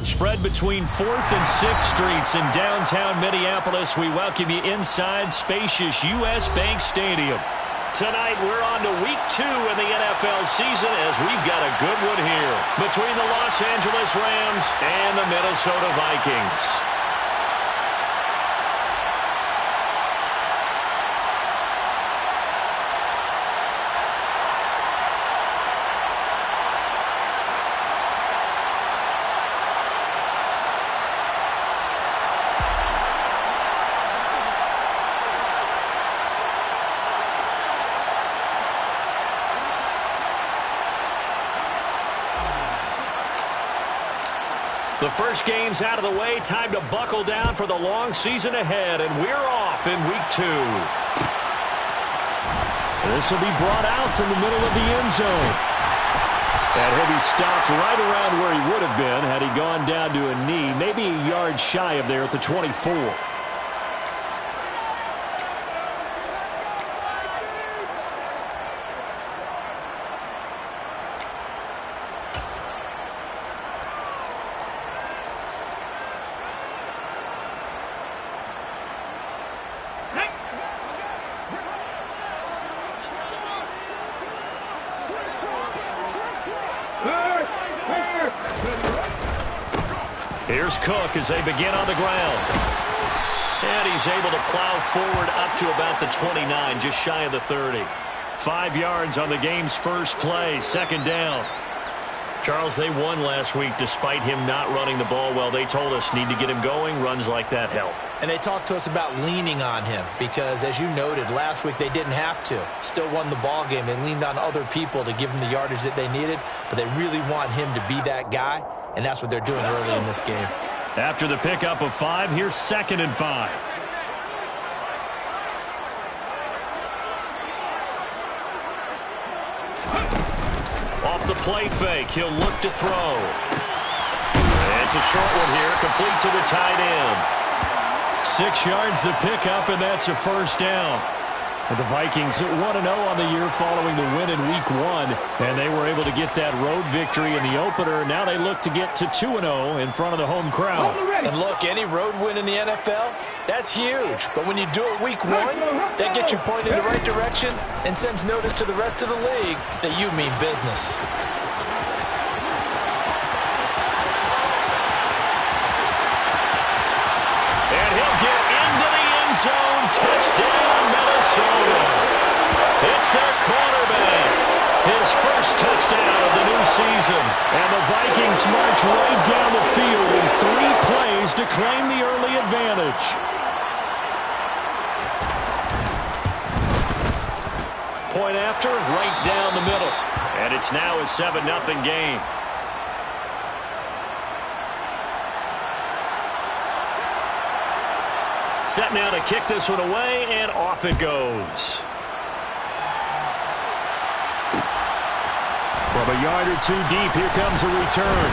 Spread between 4th and 6th Streets in downtown Minneapolis. We welcome you inside spacious U.S. Bank Stadium. Tonight, we're on to week 2 in the NFL season as we've got a good one here between the Los Angeles Rams and the Minnesota Vikings. The first game's out of the way. Time to buckle down for the long season ahead, and we're off in week 2. This will be brought out from the middle of the end zone. And he'll be stopped right around where he would have been had he gone down to a knee, maybe a yard shy of there at the 24. Here's Cook as they begin on the ground. And he's able to plow forward up to about the 29, just shy of the 30. 5 yards on the game's first play, second down. Charles, they won last week despite him not running the ball well. They told us need to get him going. Runs like that help. And they talked to us about leaning on him because, as you noted, last week they didn't have to. Still won the ball game. They leaned on other people to give them the yardage that they needed, but they really want him to be that guy, and that's what they're doing early in this game. After the pickup of 5, here's 2nd and 5. Off the play fake, he'll look to throw. It's a short one here, complete to the tight end. 6 yards the pickup, and that's a first down. The Vikings 1-0 on the year following the win in week 1, and they were able to get that road victory in the opener. Now they look to get to 2-0 in front of the home crowd. And look, any road win in the NFL, that's huge. But when you do it week 1, that gets you pointed in the right direction and sends notice to the rest of the league that you mean business. And he'll get into the end zone. Touchdown, Minnesota. It's their quarterback. His first touchdown of the new season. And the Vikings march right down the field in 3 plays to claim the early advantage. Point after, right down the middle. And it's now a 7-0 game. Set now to kick this one away, and off it goes. From a yard or 2 deep, here comes a return.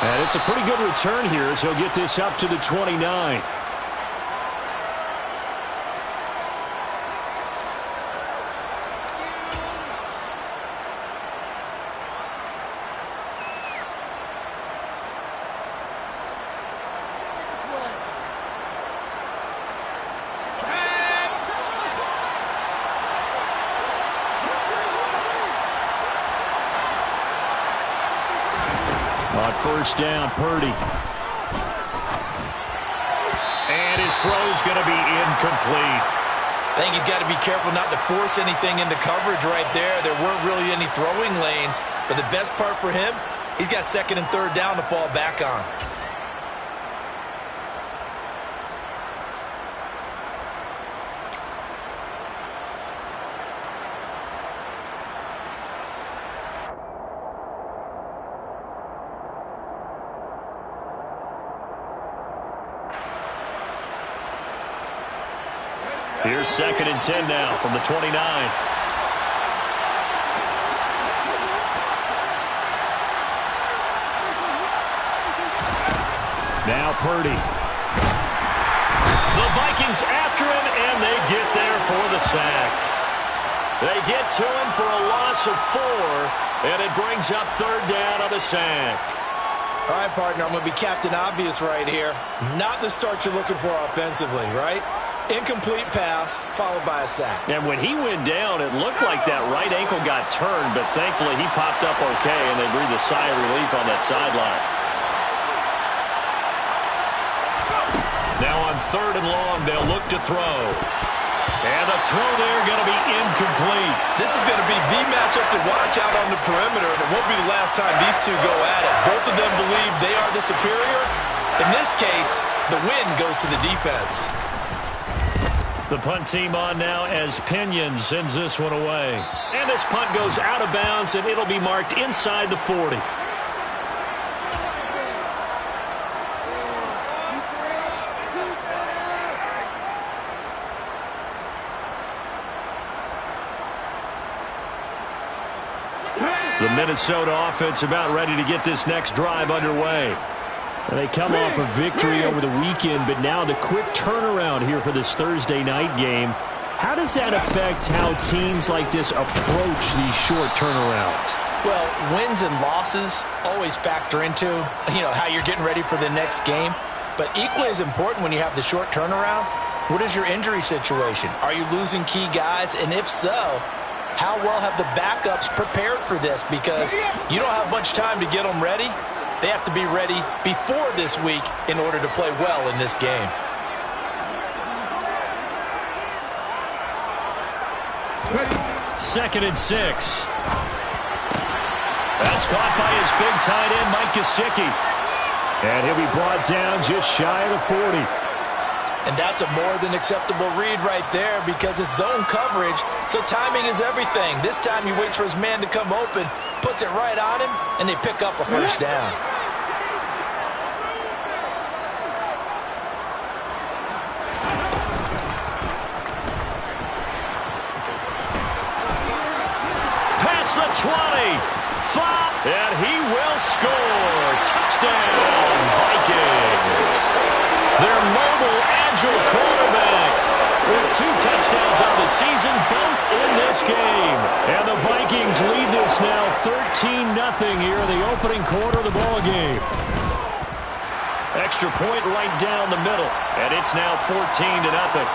And it's a pretty good return here as he'll get this up to the 29. On first down, Purdy. And his throw's going to be incomplete. I think he's got to be careful not to force anything into coverage right there. There weren't really any throwing lanes. But the best part for him, he's got 2nd and 3rd down to fall back on. Here's 2nd and 10 now from the 29. Now Purdy. The Vikings after him, and they get there for the sack. They get to him for a loss of 4, and it brings up 3rd down on the sack. All right, partner, I'm going to be Captain Obvious right here. Not the start you're looking for offensively, right? Incomplete pass, followed by a sack. And when he went down, it looked like that right ankle got turned, but thankfully he popped up okay, and they breathed a sigh of relief on that sideline. Now on 3rd and long, they'll look to throw. And the throw there going to be incomplete. This is going to be the matchup to watch out on the perimeter, and it won't be the last time these two go at it. Both of them believe they are the superior. In this case, the win goes to the defense. The punt team on now as Pinion sends this one away. And this punt goes out of bounds, and it'll be marked inside the 40. The Minnesota offense about ready to get this next drive underway. And they come off a victory over the weekend, but now the quick turnaround here for this Thursday night game. How does that affect how teams like this approach these short turnarounds? Well, wins and losses always factor into, how you're getting ready for the next game. But equally as important when you have the short turnaround, what is your injury situation? Are you losing key guys? And if so, how well have the backups prepared for this? Because you don't have much time to get them ready. They have to be ready before this week in order to play well in this game. Second and 6. That's caught by his big tight end, Mike Gesicki. And he'll be brought down just shy of the 40. And that's a more than acceptable read right there because it's zone coverage, so timing is everything. This time he waits for his man to come open, puts it right on him, and they pick up a first down. Past the 20. 5. And he will score. Touchdown, Vikings. Their mobile, agile quarterback with 2 touchdowns on the season, both in this game. And the Vikings lead this now 13-0 here in the opening quarter of the ball game. Extra point right down the middle, and it's now 14-0.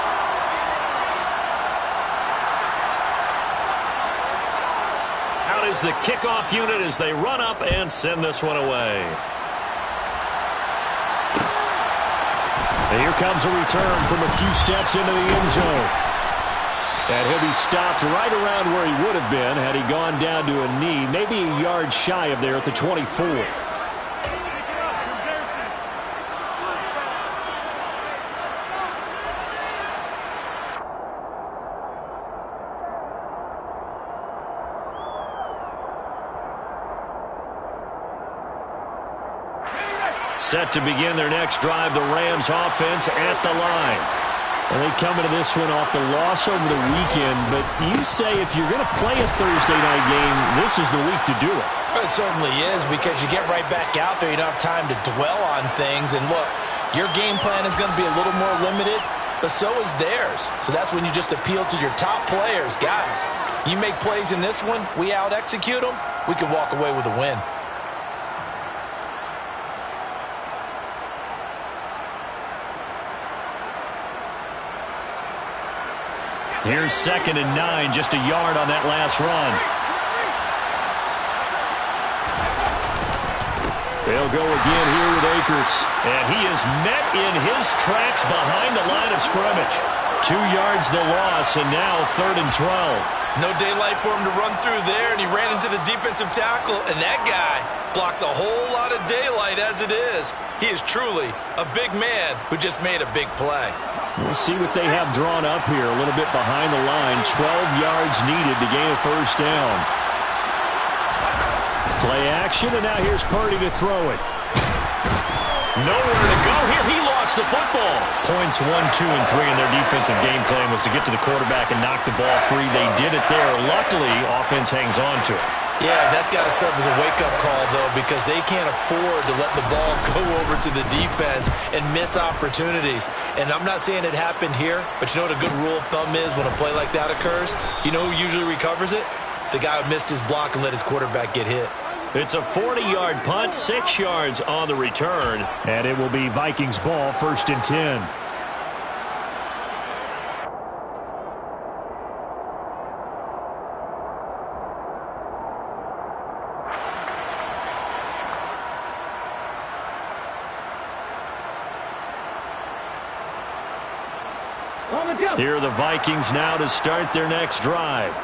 Out is the kickoff unit as they run up and send this one away. And here comes a return from a few steps into the end zone. And he'll be stopped right around where he would have been had he gone down to a knee, maybe a yard shy of there at the 24. Set to begin their next drive, the Rams offense at the line. And they come into this one off the loss over the weekend, but you say if you're going to play a Thursday night game, this is the week to do it. It certainly is because you get right back out there. You don't have time to dwell on things. And look, your game plan is going to be a little more limited, but so is theirs. So that's when you just appeal to your top players. Guys, you make plays in this one, we out-execute them, we can walk away with a win. Here's 2nd and 9, just a yard on that last run. They'll go again here with Akers. And he is met in his tracks behind the line of scrimmage. 2 yards the loss, and now 3rd and 12. No daylight for him to run through there, and he ran into the defensive tackle, and that guy blocks a whole lot of daylight as it is. He is truly a big man who just made a big play. We'll see what they have drawn up here. A little bit behind the line. 12 yards needed to gain a first down. Play action, and now here's Purdy to throw it. Nowhere to go here. He lost the football. Points 1, 2, and 3 in their defensive game plan was to get to the quarterback and knock the ball free. They did it there. Luckily, offense hangs on to it. Yeah, that's got to serve as a wake-up call, though, because they can't afford to let the ball go over to the defense and miss opportunities. And I'm not saying it happened here, but you know what a good rule of thumb is when a play like that occurs? You know who usually recovers it? The guy who missed his block and let his quarterback get hit. It's a 40-yard punt, 6 yards on the return. And it will be Vikings ball, 1st and 10. Here are the Vikings now to start their next drive.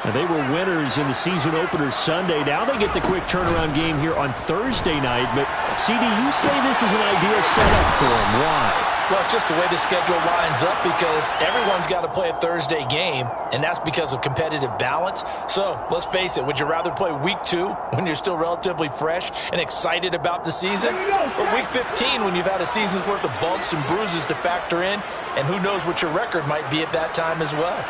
And they were winners in the season opener Sunday. Now they get the quick turnaround game here on Thursday night. But, CD, you say this is an ideal setup for them. Why? Well, it's just the way the schedule lines up because everyone's got to play a Thursday game, and that's because of competitive balance. So, let's face it, would you rather play week 2 when you're still relatively fresh and excited about the season? Or week 15 when you've had a season's worth of bumps and bruises to factor in, and who knows what your record might be at that time as well.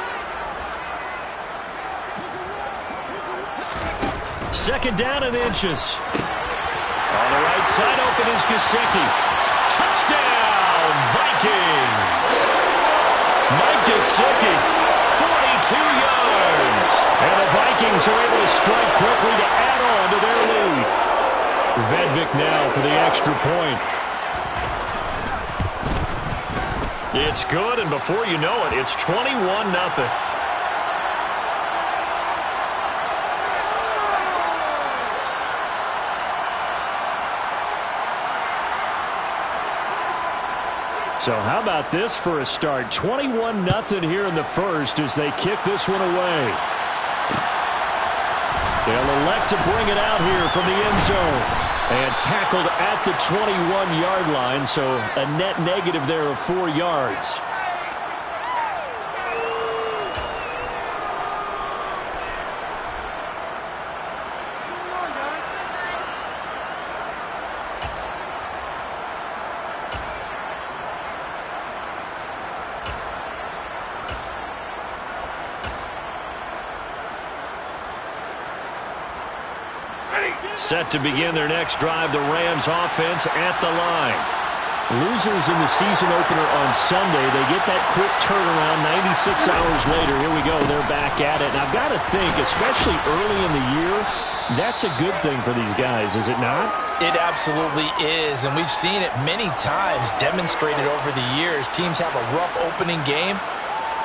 2nd down and inches. On the right side, open is Gesicki. Touchdown, Vikings! Mike Gesicki, 42 yards. And the Vikings are able to strike quickly to add on to their lead. Vedvik now for the extra point. It's good, and before you know it, it's 21-0. So how about this for a start? 21-0 here in the first as they kick this one away. They'll elect to bring it out here from the end zone. And tackled at the 21-yard line, so a net negative there of 4 yards. Set to begin their next drive, the Rams offense at the line. Losers in the season opener on Sunday. They get that quick turnaround 96 hours later. Here we go. They're back at it. And I've got to think, especially early in the year, that's a good thing for these guys, is it not? It absolutely is, and we've seen it many times demonstrated over the years. Teams have a rough opening game,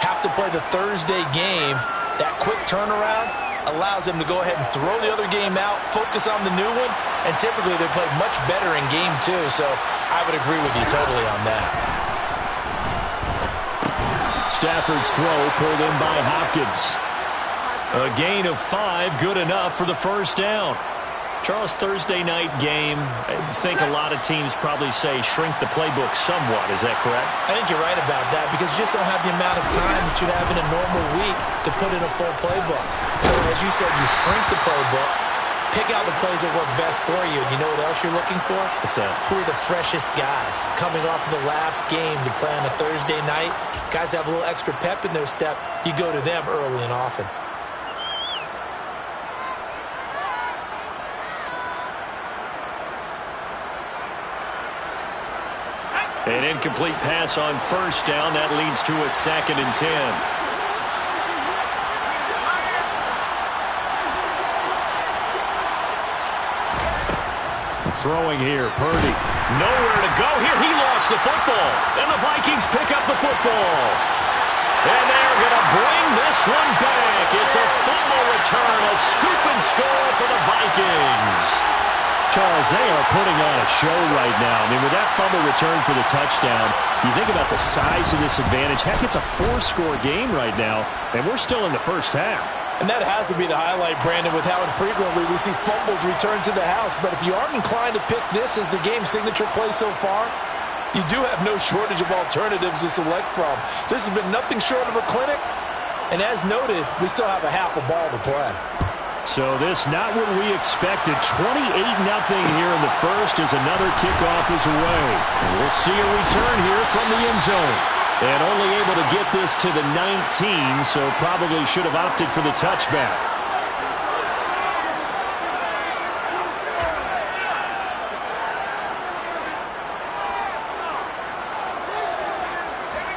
have to play the Thursday game. That quick turnaround allows them to go ahead and throw the other game out, focus on the new one, and typically they play much better in game 2, so I would agree with you totally on that. Stafford's throw pulled in by Hopkins. A gain of 5, good enough for the first down. Charles, Thursday night game, I think a lot of teams probably say shrink the playbook somewhat. Is that correct? I think you're right about that because you just don't have the amount of time that you have in a normal week to put in a full playbook. So as you said, you shrink the playbook, pick out the plays that work best for you. And you know what else you're looking for? What's that? Who are the freshest guys coming off of the last game to play on a Thursday night? Guys have a little extra pep in their step. You go to them early and often. An incomplete pass on first down. That leads to a 2nd and 10. Throwing here, Purdy. Nowhere to go here. He lost the football. And the Vikings pick up the football. And they're going to bring this one back. It's a fumble return, a scoop and score for the Vikings. Charles, they are putting on a show right now. I mean, with that fumble return for the touchdown, you think about the size of this advantage. Heck, it's a 4-score game right now, and we're still in the first half. And that has to be the highlight, Brandon, with how infrequently we see fumbles return to the house. But if you aren't inclined to pick this as the game signature play so far, you do have no shortage of alternatives to select from. This has been nothing short of a clinic. And as noted, we still have a half a ball to play. So this not what we expected. 28-0 here in the first as another kickoff is away. And we'll see a return here from the end zone. And only able to get this to the 19, so probably should have opted for the touchback.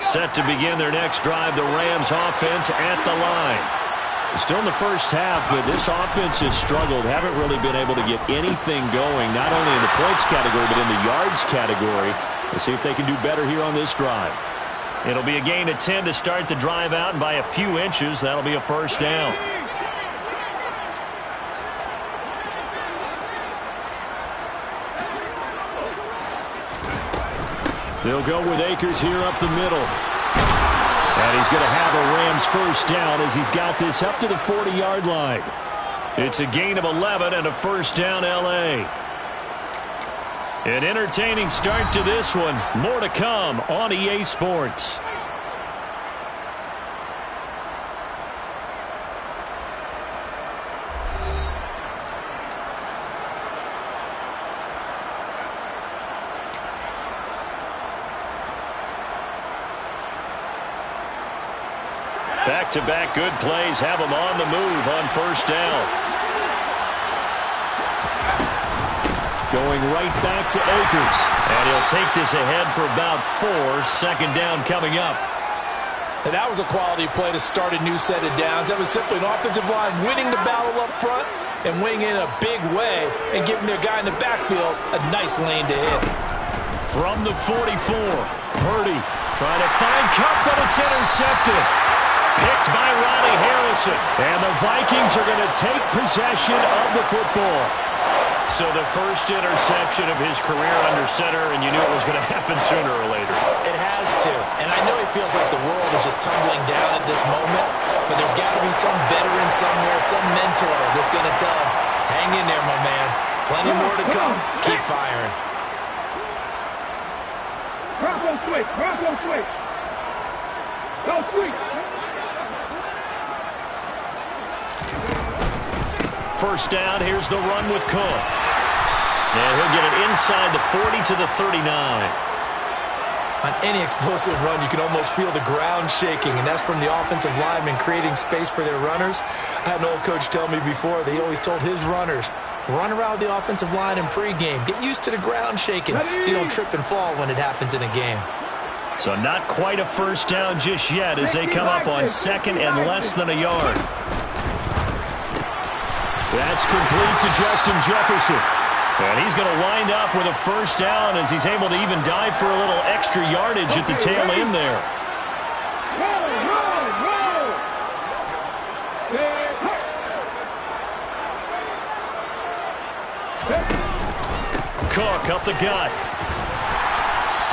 Set to begin their next drive, the Rams offense at the line. Still in the first half, but this offense has struggled. Haven't really been able to get anything going, not only in the points category, but in the yards category. Let's see if they can do better here on this drive. It'll be a gain of 10 to start the drive out, and by a few inches, that'll be a first down. They'll go with Akers here up the middle. And he's going to have a Rams first down as he's got this up to the 40-yard line. It's a gain of 11 and a first down, L.A. An entertaining start to this one. More to come on EA Sports. Back-to-back good plays have them on the move on first down. Going right back to Akers. And he'll take this ahead for about 4. Second down coming up. And that was a quality play to start a new set of downs. That was simply an offensive line winning the battle up front and winning in a big way and giving their guy in the backfield a nice lane to hit. From the 44, Purdy trying to find Cup, but it's intercepted. Picked by Ronnie Harrison. And the Vikings are going to take possession of the football. So the first interception of his career under center, and you knew it was going to happen sooner or later. It has to. And I know it feels like the world is just tumbling down at this moment, but there's got to be some veteran somewhere, some mentor that's going to tell him, hang in there, my man. Plenty more to come. Keep firing. Rock on switch. Rock on switch. Go switch. First down, here's the run with Cook. And he'll get it inside the 40 to the 39. On any explosive run, you can almost feel the ground shaking, and that's from the offensive linemen creating space for their runners. I had an old coach tell me before, they always told his runners, run around the offensive line in pregame. Get used to the ground shaking so you don't trip and fall when it happens in a game. So not quite a first down just yet as they come up on second and less than a yard. That's complete to Justin Jefferson. And he's going to wind up with a first down as he's able to even dive for a little extra yardage at the tail end there. Cook up the gut.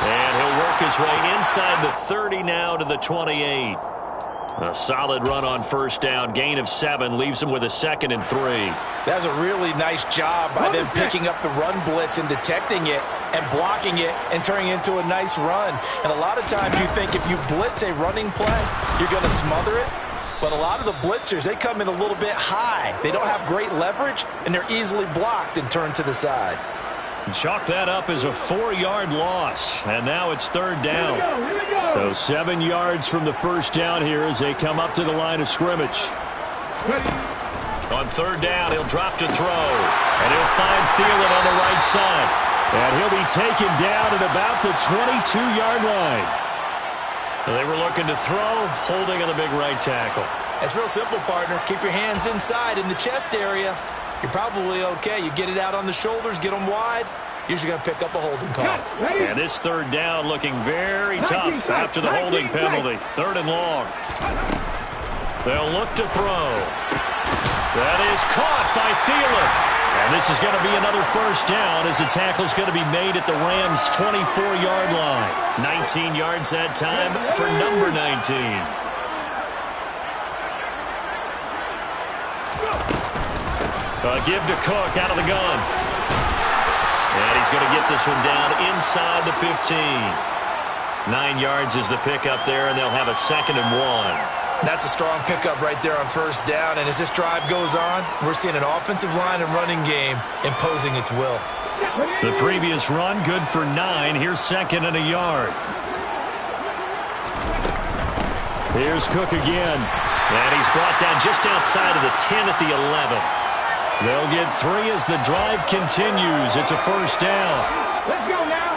And he'll work his way inside the 30 now to the 28. A solid run on first down. Gain of 7 leaves him with a 2nd and 3. That's a really nice job by them picking up the run blitz and detecting it and blocking it and turning it into a nice run. And a lot of times you think if you blitz a running play, you're going to smother it. But a lot of the blitzers, they come in a little bit high. They don't have great leverage, and they're easily blocked and turned to the side. Chalk that up as a 4-yard loss, and now it's third down. So 7 yards from the first down here as they come up to the line of scrimmage. On third down, he'll drop to throw, and he'll find Thielen on the right side. And he'll be taken down at about the 22-yard line. They were looking to throw, holding on the big right tackle. It's real simple, partner. Keep your hands inside in the chest area. You're probably okay. You get it out on the shoulders, get them wide. Usually going to pick up a holding call. And this third down looking very tough after the holding penalty. Third and long. They'll look to throw. That is caught by Thielen. And this is going to be another first down as the tackle's going to be made at the Rams' 24-yard line. 19 yards that time for number 19. Give to Cook out of the gun. And he's going to get this one down inside the 15. 9 yards is the pickup there, and they'll have a 2nd and 1. That's a strong pickup right there on first down. And as this drive goes on, we're seeing an offensive line and running game imposing its will. The previous run, good for 9. Here's 2nd and a yard. Here's Cook again. And he's brought down just outside of the 10 at the 11. They'll get 3 as the drive continues. It's a first down. Let's go now.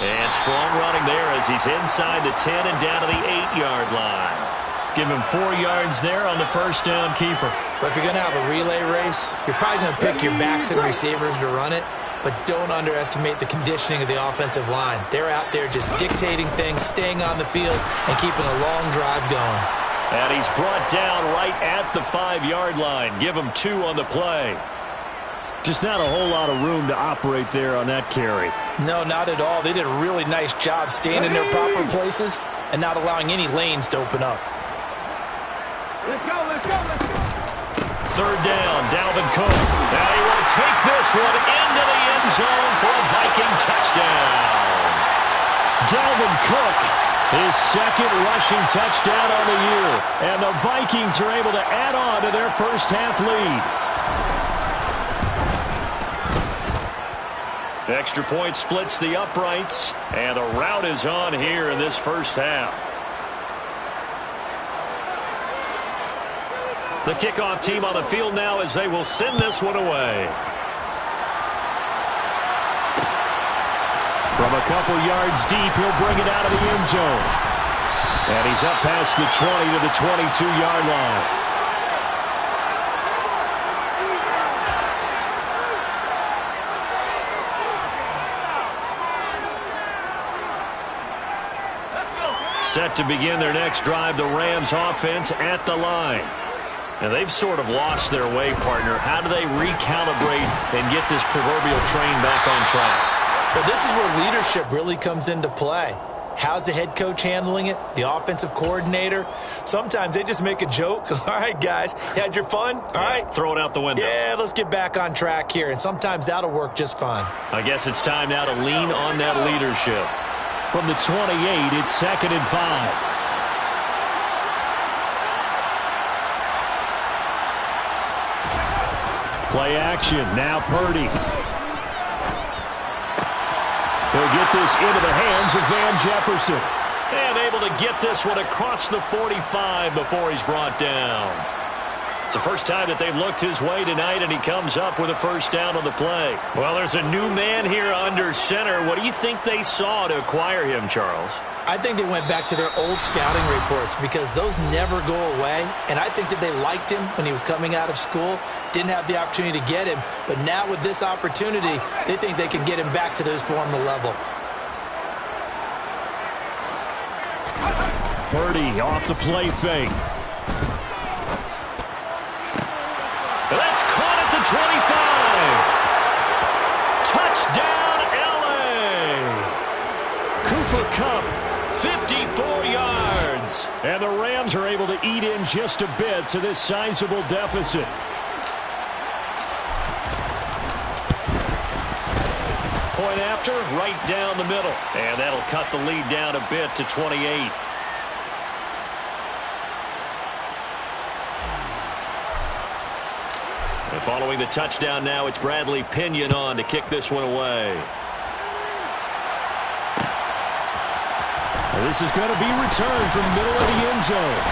And strong running there as he's inside the 10 and down to the 8-yard line. Give him 4 yards there on the first down keeper. But if you're going to have a relay race, you're probably going to pick your backs and receivers to run it, but don't underestimate the conditioning of the offensive line. They're out there just dictating things, staying on the field, and keeping a long drive going. And he's brought down right at the 5-yard line. Give him 2 on the play. Just not a whole lot of room to operate there on that carry. No, not at all. They did a really nice job staying in their proper places and not allowing any lanes to open up. Let's go, let's go, let's go. Third down, Dalvin Cook. Now he will take this one into the end zone for a Viking touchdown. Dalvin Cook, his second rushing touchdown on the year. And the Vikings are able to add on to their first half lead. The extra point splits the uprights, and the route is on here in this first half. The kickoff team on the field now as they will send this one away. From a couple yards deep, he'll bring it out of the end zone. And he's up past the 20 to the 22-yard line. Set to begin their next drive, the Rams offense at the line. And they've sort of lost their way, partner. How do they recalibrate and get this proverbial train back on track? Well, this is where leadership really comes into play. How's the head coach handling it? The offensive coordinator? Sometimes they just make a joke. All right, guys, you had your fun? All right. Throw it out the window. Yeah, let's get back on track here. And sometimes that'll work just fine. I guess it's time now to lean on that leadership. From the 28, it's 2nd and 5. Play action. Now Purdy. He'll get this into the hands of Van Jefferson. And able to get this one across the 45 before he's brought down. It's the first time that they've looked his way tonight, and he comes up with a first down on the play. Well, there's a new man here under center. What do you think they saw to acquire him, Charles? I think they went back to their old scouting reports because those never go away. And I think that they liked him when he was coming out of school, didn't have the opportunity to get him. But now with this opportunity, they think they can get him back to this former level. Purdy off the play fake. That's caught at the 25. Touchdown, L.A. Cooper Kupp, 54 yards. And the Rams are able to eat in just a bit to this sizable deficit. Point after, right down the middle. And that'll cut the lead down a bit to 28. And following the touchdown now, it's Bradley Pinion on to kick this one away. And this is going to be returned from the middle of the end zone.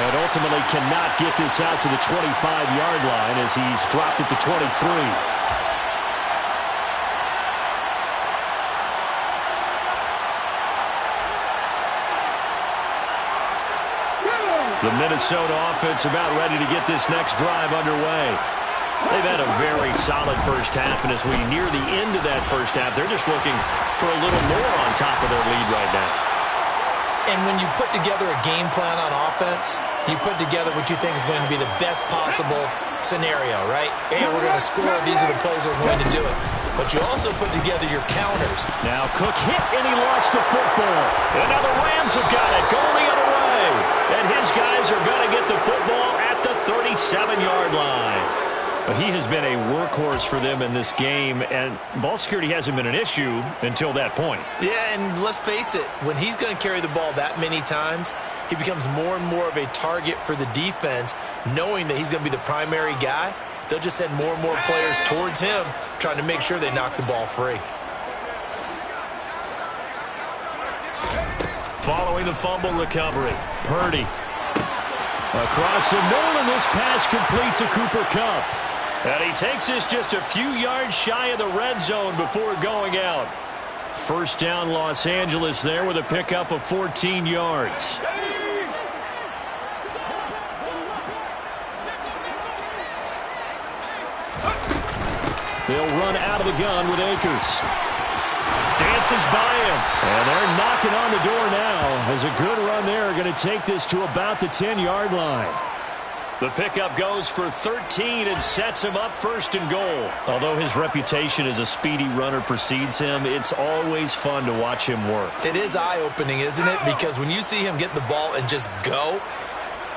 And ultimately cannot get this out to the 25-yard line as he's dropped at the 23. The Minnesota offense about ready to get this next drive underway. They've had a very solid first half, and as we near the end of that first half, they're just looking for a little more on top of their lead right now. And when you put together a game plan on offense, you put together what you think is going to be the best possible scenario, right? Hey, we're going to score. These are the plays that are going to do it. But you also put together your counters. Now Cook hit, and he lost the football. And now the Rams have got it going the other way. And his guys are going to get the football at the 37-yard line. But he has been a workhorse for them in this game, and ball security hasn't been an issue until that point. Yeah, and let's face it, when he's going to carry the ball that many times, he becomes more and more of a target for the defense, knowing that he's going to be the primary guy. They'll just send more and more players towards him, trying to make sure they knock the ball free. Following the fumble recovery, Purdy across the middle, and this pass complete to Cooper Kupp. And he takes this just a few yards shy of the red zone before going out. First down, Los Angeles there with a pickup of 14 yards. They'll run out of the gun with Akers. Dances by him. And they're knocking on the door now. As a good run there, going to take this to about the 10-yard line. The pickup goes for 13 and sets him up first and goal. Although his reputation as a speedy runner precedes him, it's always fun to watch him work. It is eye-opening, isn't it? Because when you see him get the ball and just go,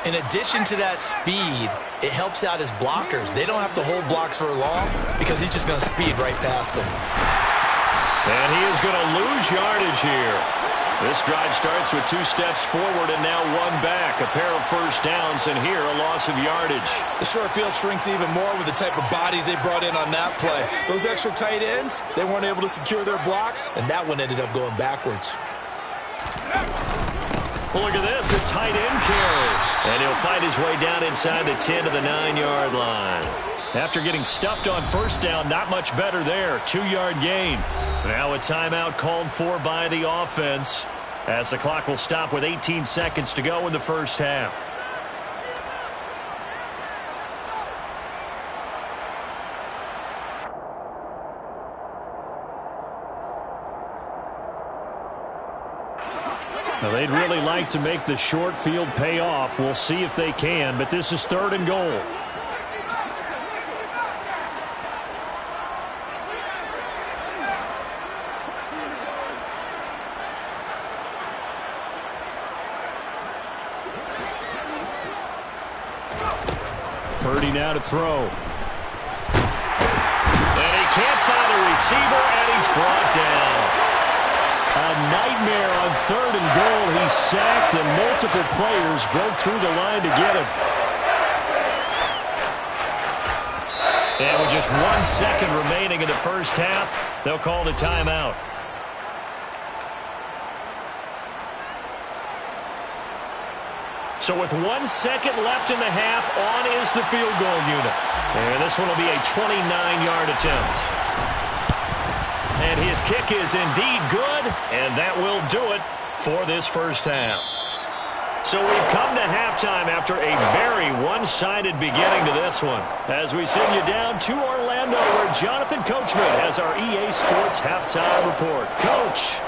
in addition to that speed, it helps out his blockers. They don't have to hold blocks for long because he's just going to speed right past them. And he is going to lose yardage here. This drive starts with 2 steps forward and now 1 back. A pair of first downs, and here a loss of yardage. The short field shrinks even more with the type of bodies they brought in on that play. Those extra tight ends, they weren't able to secure their blocks, and that one ended up going backwards. Look at this, a tight end carry. And he'll fight his way down inside the 10 to the 9-yard line. After getting stuffed on first down, not much better there. 2-yard gain. Now a timeout called for by the offense, as the clock will stop with 18 seconds to go in the first half. Now, they'd really like to make the short field pay off. We'll see if they can, but this is 3rd and goal. Purdy now to throw. And he can't find a receiver, and he's brought down. A nightmare on 3rd and goal. He's sacked, and multiple players broke through the line to get him. And with just 1 second remaining in the first half, they'll call the timeout. So with 1 second left in the half, on is the field goal unit. And this one will be a 29-yard attempt. And his kick is indeed good, and that will do it for this first half. So we've come to halftime after a very one-sided beginning to this one, as we send you down to Orlando, where Jonathan Coachman has our EA Sports halftime report. Coach.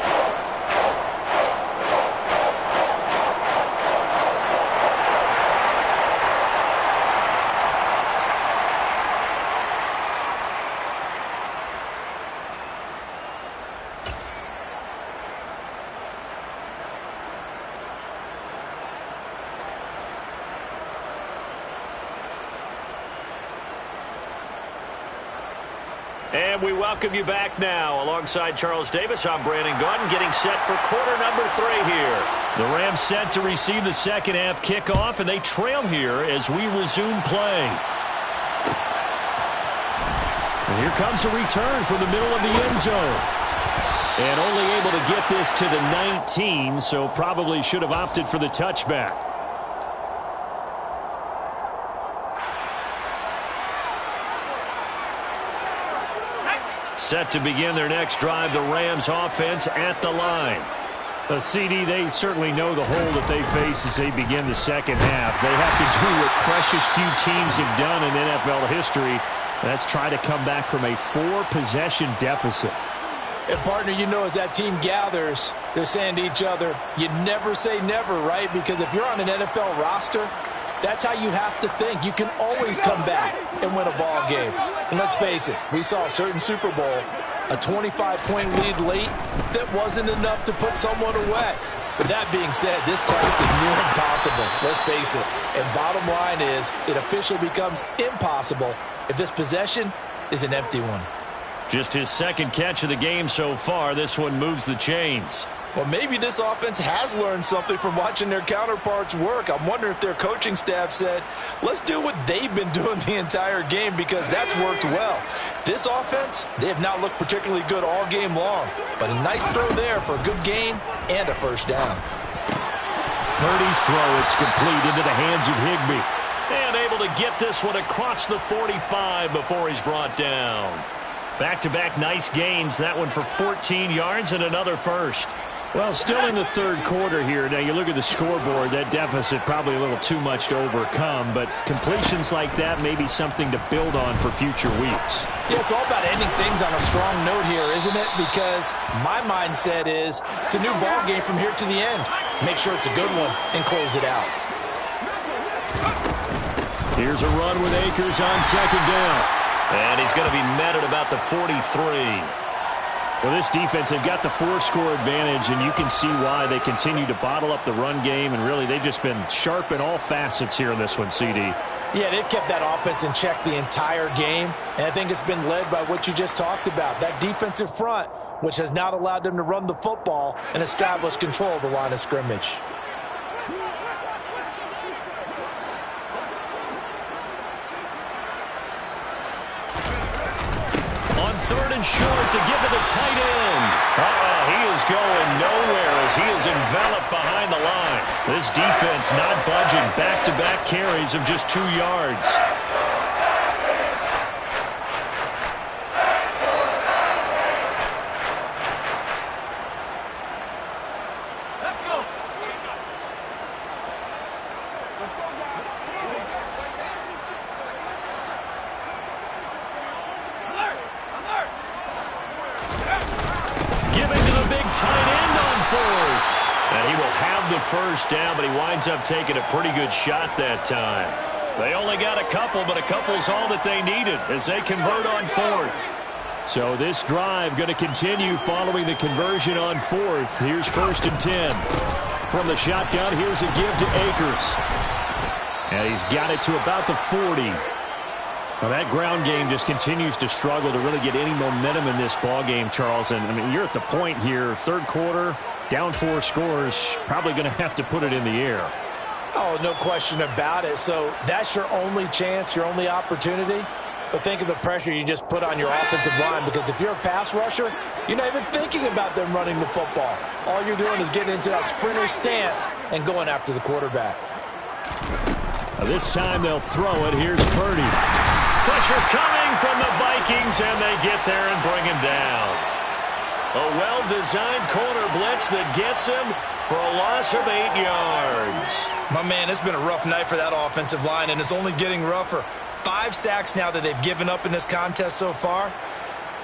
And we welcome you back now. Alongside Charles Davis, I'm Brandon Gaudin, getting set for quarter number 3 here. The Rams set to receive the second half kickoff, and they trail here as we resume play. And here comes a return from the middle of the end zone. And only able to get this to the 19, so probably should have opted for the touchback. Set to begin their next drive, the Rams offense at the line. CD, they certainly know the hole that they face as they begin the second half. They have to do what precious few teams have done in NFL history. That's try to come back from a 4-possession deficit. And, partner, you know, as that team gathers, they're saying to each other, you never say never, right? Because if you're on an NFL roster, that's how you have to think. You can always come back and win a ball game. And let's face it, we saw a certain Super Bowl, a 25-point lead late that wasn't enough to put someone away. But that being said, this task is near impossible. Let's face it. And bottom line is, it officially becomes impossible if this possession is an empty one. Just his second catch of the game so far. This one moves the chains. Well, maybe this offense has learned something from watching their counterparts work. I'm wondering if their coaching staff said, let's do what they've been doing the entire game, because that's worked well. This offense, they have not looked particularly good all game long, but a nice throw there for a good gain and a first down. Purdy's throw, it's complete into the hands of Higbee. And able to get this one across the 45 before he's brought down. Back-to-back nice gains. That one for 14 yards and another first. Well, still in the third quarter here. Now, you look at the scoreboard, that deficit probably a little too much to overcome, but completions like that may be something to build on for future weeks. Yeah, it's all about ending things on a strong note here, isn't it? Because my mindset is it's a new ball game from here to the end. Make sure it's a good one and close it out. Here's a run with Akers on second down. And he's going to be met at about the 43. Well, this defense, they've got the 4-score advantage, and you can see why they continue to bottle up the run game, and really they've just been sharp in all facets here in this one, CD. Yeah, they've kept that offense in check the entire game, and I think it's been led by what you just talked about, that defensive front, which has not allowed them to run the football and establish control of the line of scrimmage. Third and short to give to the tight end. He is going nowhere as he is enveloped behind the line. This defense not budging. Back-to-back carries of just 2 yards. Let's go. Giving to the big tight end on fourth. And he will have the first down, but he winds up taking a pretty good shot that time. They only got a couple, but a couple's all that they needed as they convert on fourth. So this drive going to continue following the conversion on fourth. Here's 1st and 10. From the shotgun, here's a give to Akers. And he's got it to about the 40. Well, that ground game just continues to struggle to really get any momentum in this ball game, Charles. And, I mean, you're at the point here, third quarter, down 4 scores, probably going to have to put it in the air. Oh, no question about it. So that's your only chance, your only opportunity. But think of the pressure you just put on your offensive line, because if you're a pass rusher, you're not even thinking about them running the football. All you're doing is getting into that sprinter stance and going after the quarterback. Now this time they'll throw it. Here's Purdy. Pressure coming from the Vikings, and they get there and bring him down. A well-designed corner blitz that gets him for a loss of 8 yards. My man, it's been a rough night for that offensive line, and it's only getting rougher. 5 sacks now that they've given up in this contest so far.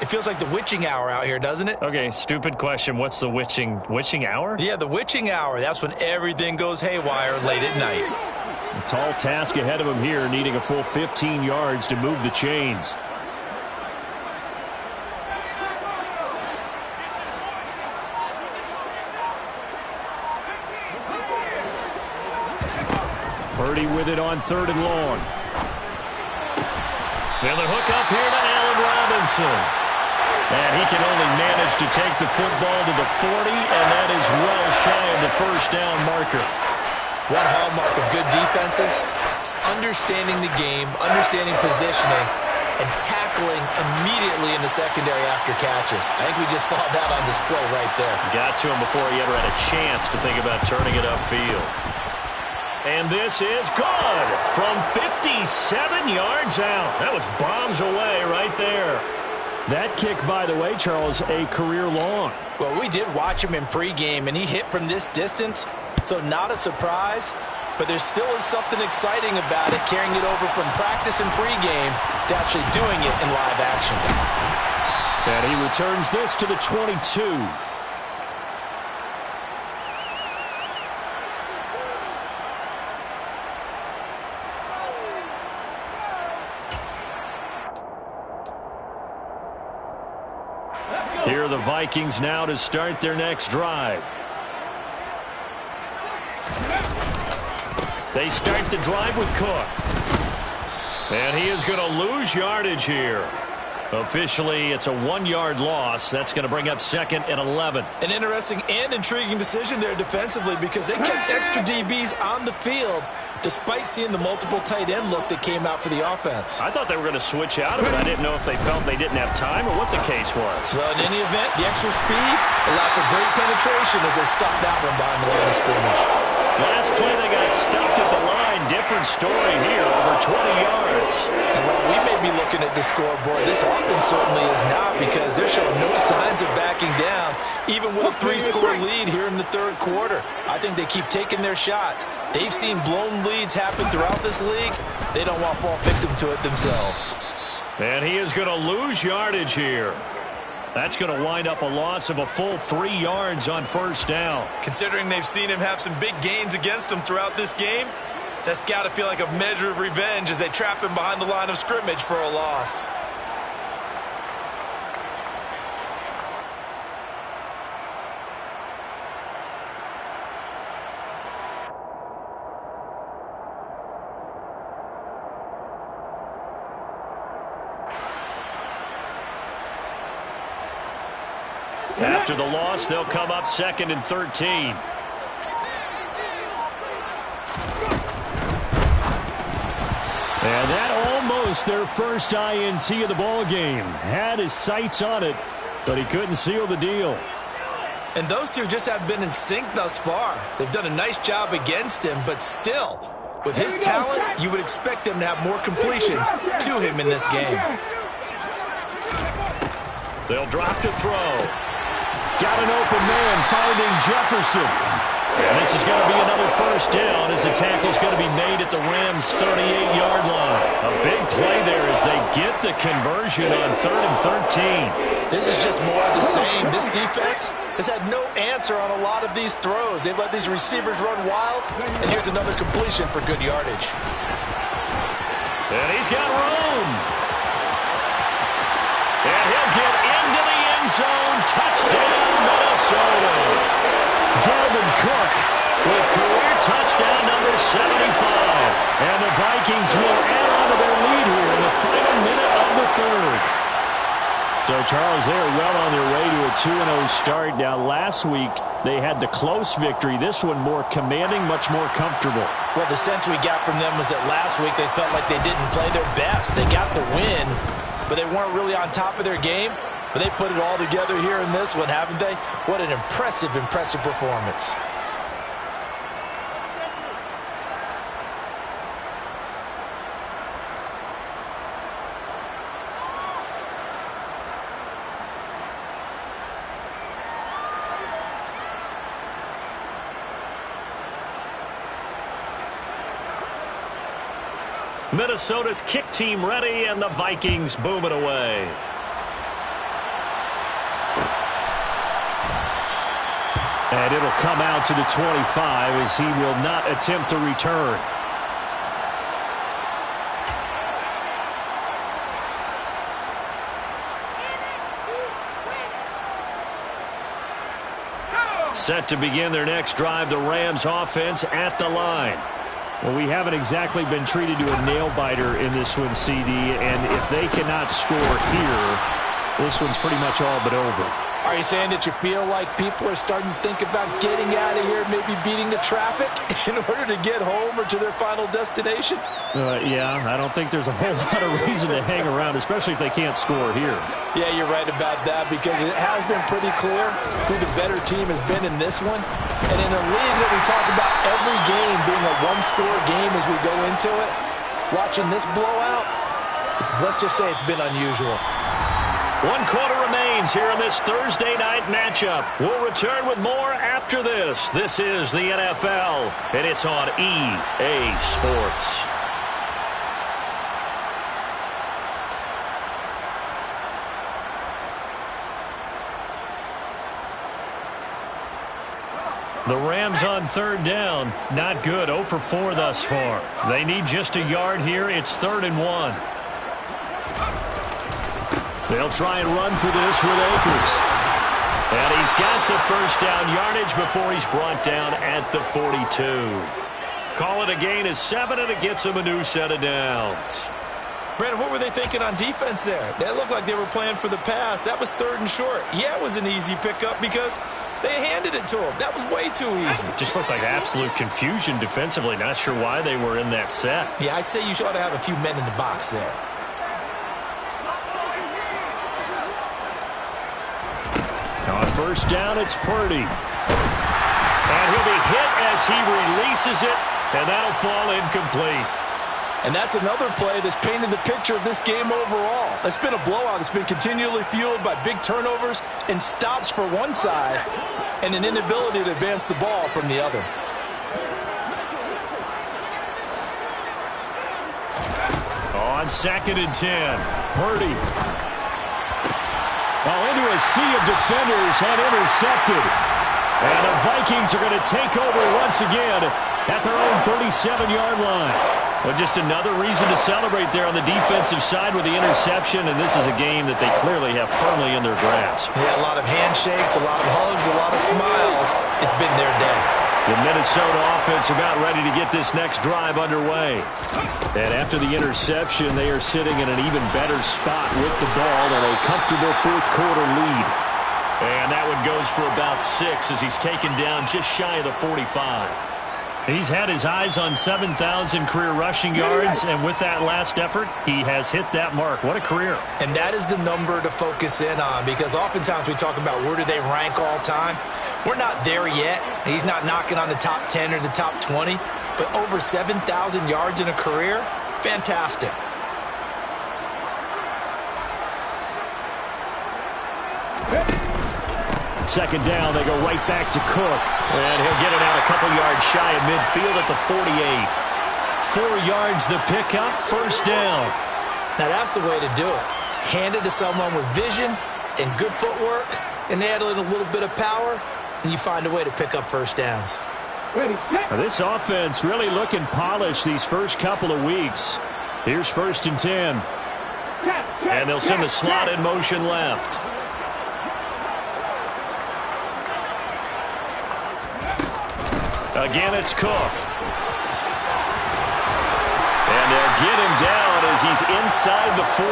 It feels like the witching hour out here, doesn't it? Okay, stupid question. What's the witching hour? Yeah, the witching hour. That's when everything goes haywire late at night. A tall task ahead of him here, needing a full 15 yards to move the chains. Purdy with it on 3rd and long. And the hook up here to Allen Robinson. And he can only manage to take the football to the 40, and that is well shy of the first down marker. One hallmark of good defenses is understanding the game, understanding positioning, and tackling immediately in the secondary after catches. I think we just saw that on display right there. Got to him before he ever had a chance to think about turning it upfield. And this is good from 57 yards out. That was bombs away right there. That kick, by the way, Charles, a career long. Well, we did watch him in pregame, and he hit from this distance, so not a surprise. But there still is something exciting about it, carrying it over from practice and pregame to actually doing it in live action. And he returns this to the 22. Here are the Vikings now to start their next drive. They start the drive with Cook. And he is going to lose yardage here. Officially, it's a 1-yard loss. That's going to bring up 2nd and 11. An interesting and intriguing decision there defensively, because they kept extra DBs on the field despite seeing the multiple tight end look that came out for the offense. I thought they were going to switch out of it. I didn't know if they felt they didn't have time or what the case was. Well, in any event, the extra speed allowed for great penetration as they stopped that one behind the line of scrimmage. Last play they got stuffed at the line. Different story here, over 20 yards. And while we may be looking at the scoreboard, this offense certainly is not, because they're showing no signs of backing down, even with a 3-score lead here in the third quarter. I think they keep taking their shots. They've seen blown leads happen throughout this league. They don't want to fall victim to it themselves. And he is going to lose yardage here. That's going to wind up a loss of a full 3 yards on first down. Considering they've seen him have some big gains against them throughout this game, that's got to feel like a measure of revenge as they trap him behind the line of scrimmage for a loss. After the loss, they'll come up 2nd and 13. And that almost their first INT of the ball game. Had his sights on it, but he couldn't seal the deal. And those two just have been in sync thus far. They've done a nice job against him, but still, with his talent, you would expect them to have more completions to him in this game. They'll drop to throw. Got an open man finding Jefferson. And this is going to be another first down as the tackle's going to be made at the Rams' 38-yard line. A big play there as they get the conversion on 3rd and 13. This is just more of the same. This defense has had no answer on a lot of these throws. They've let these receivers run wild, and here's another completion for good yardage. And he's got room. And he'll get into the end zone. Touchdown, Minnesota. Dalvin Cook With career touchdown number 75. And the Vikings will add on to their lead here in the final minute of the third. So, Charles, they're well on their way to a 2-0 start. Now, last week, they had the close victory. This one more commanding, much more comfortable. Well, the sense we got from them was that last week they felt like they didn't play their best. They got the win, but they weren't really on top of their game. But they put it all together here in this one, haven't they? What an impressive, impressive performance. Minnesota's kick team ready, and the Vikings boom it away. And it'll come out to the 25 as he will not attempt to return. Set to begin their next drive, the Rams offense at the line. Well, we haven't exactly been treated to a nail-biter in this one, CD, and if they cannot score here, this one's pretty much all but over. Are you saying that you feel like people are starting to think about getting out of here, maybe beating the traffic in order to get home or to their final destination? Yeah, I don't think there's a whole lot of reason to hang around, especially if they can't score here. Yeah, you're right about that, because it has been pretty clear who the better team has been in this one. And in a league that we talk about every game being a one-score game as we go into it, watching this blowout, let's just say it's been unusual. 1 quarter remains here in this Thursday night matchup. We'll return with more after this. This is the NFL, and it's on EA Sports. The Rams on 3rd down. Not good. 0 for 4 thus far. They need just a yard here. It's 3rd and 1. They'll try and run for this with Akers. And he's got the first down yardage before he's brought down at the 42. Call it a gain of 7, and it gets him a new set of downs. Brandon, what were they thinking on defense there? They looked like they were playing for the pass. That was 3rd and short. Yeah, it was an easy pickup because they handed it to him. That was way too easy. Just looked like absolute confusion defensively. Not sure why they were in that set. Yeah, I'd say you ought to have a few men in the box there. On 1st down, it's Purdy. And he'll be hit as he releases it, and that'll fall incomplete. And that's another play that's painted the picture of this game overall. It's been a blowout. It's been continually fueled by big turnovers and stops for one side and an inability to advance the ball from the other. On 2nd and 10, Purdy. Into a sea of defenders and intercepted. And the Vikings are going to take over once again at their own 37-yard line. Well, just another reason to celebrate there on the defensive side with the interception, and this is a game that they clearly have firmly in their grasp. Yeah, a lot of handshakes, a lot of hugs, a lot of smiles. It's been their day. The Minnesota offense about ready to get this next drive underway. And after the interception, they are sitting in an even better spot with the ball and a comfortable fourth-quarter lead. And that one goes for about 6 as he's taken down just shy of the 45. He's had his eyes on 7,000 career rushing yards, and with that last effort, he has hit that mark. What a career. And that is the number to focus in on, because oftentimes we talk about where do they rank all time. We're not there yet. He's not knocking on the top 10 or the top 20, but over 7,000 yards in a career, fantastic. Second down, they go right back to Cook. And he'll get it out a couple yards shy of midfield at the 48. 4 yards the pickup, first down. Now that's the way to do it. Hand it to someone with vision and good footwork, and add in a little bit of power, and you find a way to pick up first downs. Now, this offense really looking polished these first couple of weeks. Here's 1st and 10. And they'll send the slot in motion left. Again, it's Cook. And they'll get him down as he's inside the 40.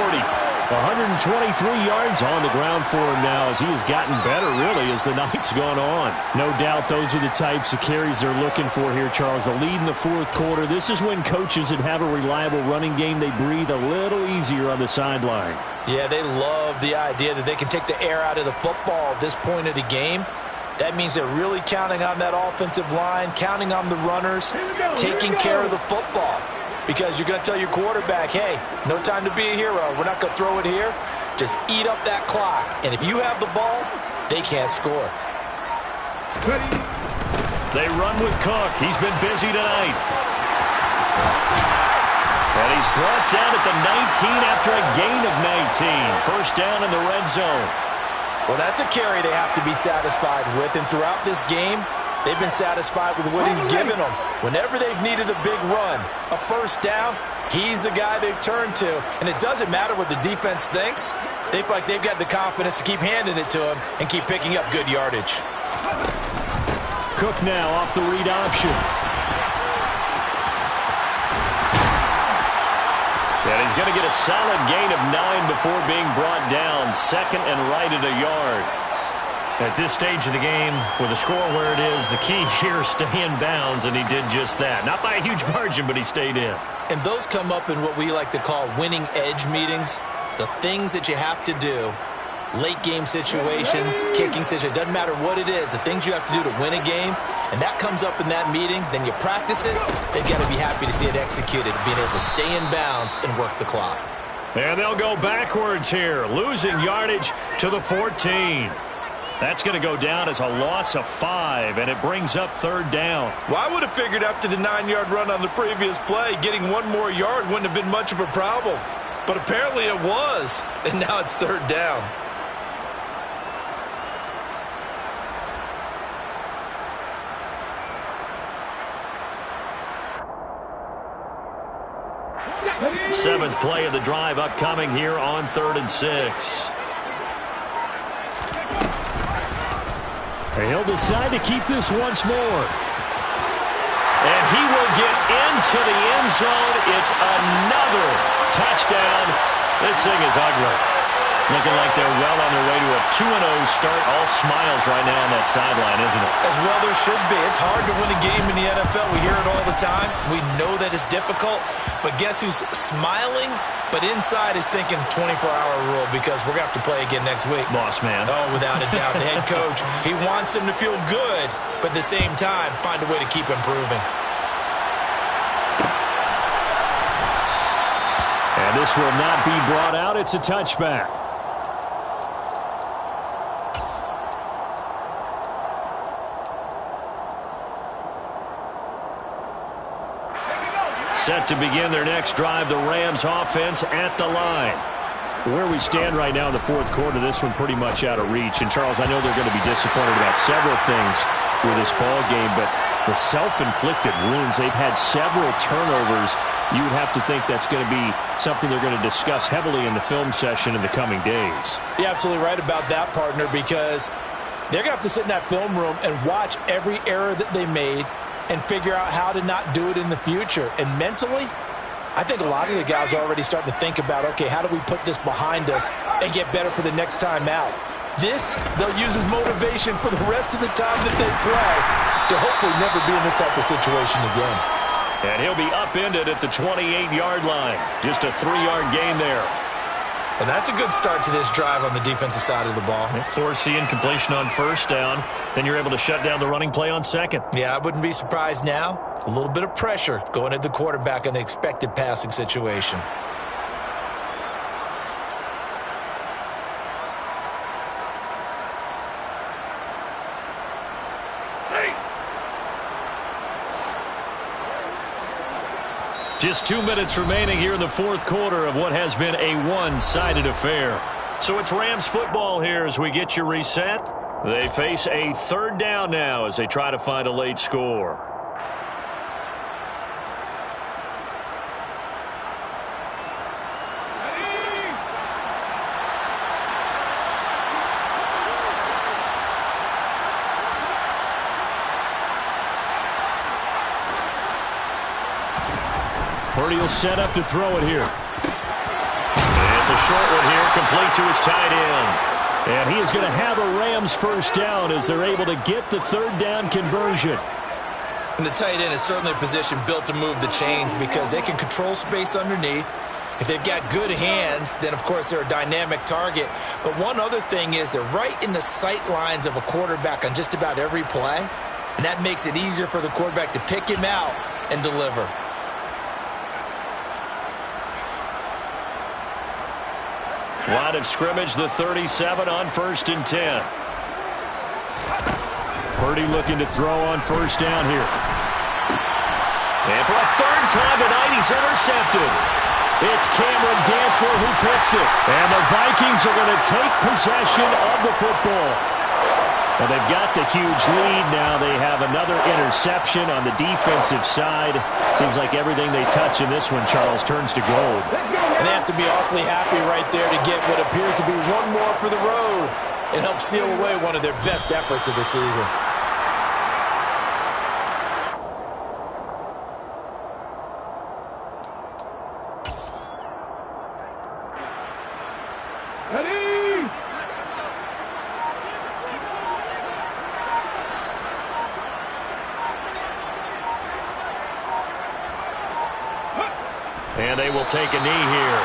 123 yards on the ground for him now as he has gotten better, really, as the night's gone on. No doubt those are the types of carries they're looking for here, Charles. The lead in the fourth quarter. This is when coaches that have a reliable running game, they breathe a little easier on the sideline. Yeah, they love the idea that they can take the air out of the football at this point of the game. That means they're really counting on that offensive line, counting on the runners, taking care of the football. Because you're going to tell your quarterback, hey, no time to be a hero. We're not going to throw it here. Just eat up that clock. And if you have the ball, they can't score. They run with Cook. He's been busy tonight. And he's brought down at the 19 after a gain of 19. First down in the red zone. Well, that's a carry they have to be satisfied with. And throughout this game, they've been satisfied with what he's given them. Whenever they've needed a big run, a first down, he's the guy they've turned to. And it doesn't matter what the defense thinks. They feel like they've got the confidence to keep handing it to him and keep picking up good yardage. Cook now off the read option. And he's going to get a solid gain of 9 before being brought down. Second and right at a yard. At this stage of the game, with the score where it is, the key here is stay in bounds, and he did just that. Not by a huge margin, but he stayed in. And those come up in what we like to call winning edge meetings. The things that you have to do, late game situations, kicking situations, doesn't matter what it is, the things you have to do to win a game, and that comes up in that meeting, then you practice it, they've got to be happy to see it executed, being able to stay in bounds and work the clock. And they'll go backwards here, losing yardage to the 14. That's going to go down as a loss of 5, and it brings up third down. Well, I would have figured after the 9-yard run on the previous play, getting one more yard wouldn't have been much of a problem. But apparently it was, and now it's third down. Seventh play of the drive upcoming here on 3rd and 6. He'll decide to keep this once more. And he will get into the end zone. It's another touchdown. This thing is ugly. Looking like they're well on their way to a 2-0 start. All smiles right now on that sideline, isn't it? As well there should be. It's hard to win a game in the NFL. We hear it all the time. We know that it's difficult. But guess who's smiling? But inside is thinking 24-hour rule because we're going to have to play again next week. Boss man. Oh, without a doubt. The head coach, he wants them to feel good, but at the same time, find a way to keep improving. And this will not be brought out. It's a touchback. Set to begin their next drive, the Rams offense at the line. Where we stand right now in the fourth quarter, this one pretty much out of reach. And, Charles, I know they're going to be disappointed about several things with this ball game, but the self-inflicted wounds, they've had several turnovers. You would have to think that's going to be something they're going to discuss heavily in the film session in the coming days. You're absolutely right about that, partner, because they're going to have to sit in that film room and watch every error that they made and figure out how to not do it in the future. And mentally, I think a lot of the guys are already starting to think about, okay, how do we put this behind us and get better for the next time out? This, they'll use as motivation for the rest of the time that they play to hopefully never be in this type of situation again. And he'll be upended at the 28-yard line. Just a 3-yard gain there. And that's a good start to this drive on the defensive side of the ball. Forcing completion on first down. Then you're able to shut down the running play on second. Yeah, I wouldn't be surprised now. A little bit of pressure going at the quarterback in an expected passing situation. Just 2 minutes remaining here in the fourth quarter of what has been a one-sided affair. So it's Rams football here as we get you reset. They face a third down now as they try to find a late score. Purdy will set up to throw it here. It's a short one here, complete to his tight end. And he is going to have a Rams first down as they're able to get the third down conversion. And the tight end is certainly a position built to move the chains because they can control space underneath. If they've got good hands, then, of course, they're a dynamic target. But one other thing is they're right in the sight lines of a quarterback on just about every play. And that makes it easier for the quarterback to pick him out and deliver. Line of scrimmage, the 37 on 1st and 10. Purdy looking to throw on first down here. And for a third time tonight, he's intercepted. It's Cameron Dantzler who picks it. And the Vikings are going to take possession of the football. Well, they've got the huge lead now. They have another interception on the defensive side. Seems like everything they touch in this one, Charles, turns to gold. And they have to be awfully happy right there to get what appears to be one more for the road and help seal away one of their best efforts of the season. And they will take a knee here.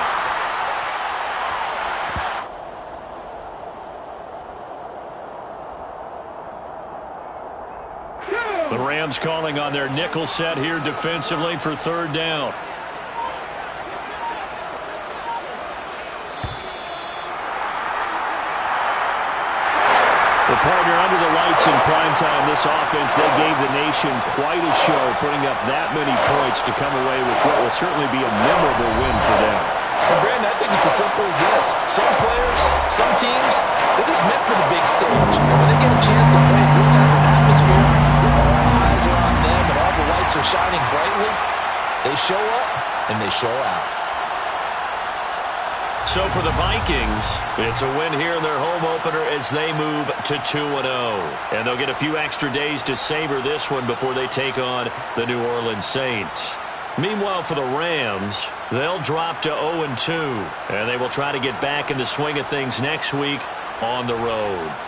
The Rams calling on their nickel set here defensively for third down. The partner under the lights in primetime, this offense, they gave the nation quite a show, putting up that many points to come away with what will certainly be a memorable win for them. And Brandon, I think it's as simple as this. Some players, some teams, they're just meant for the big stage. And when they get a chance to play in this type of atmosphere, all eyes are on them and all the lights are shining brightly, they show up and they show out. So for the Vikings, it's a win here in their home opener as they move to 2-0. And they'll get a few extra days to savor this one before they take on the New Orleans Saints. Meanwhile, for the Rams, they'll drop to 0-2, and they will try to get back in the swing of things next week on the road.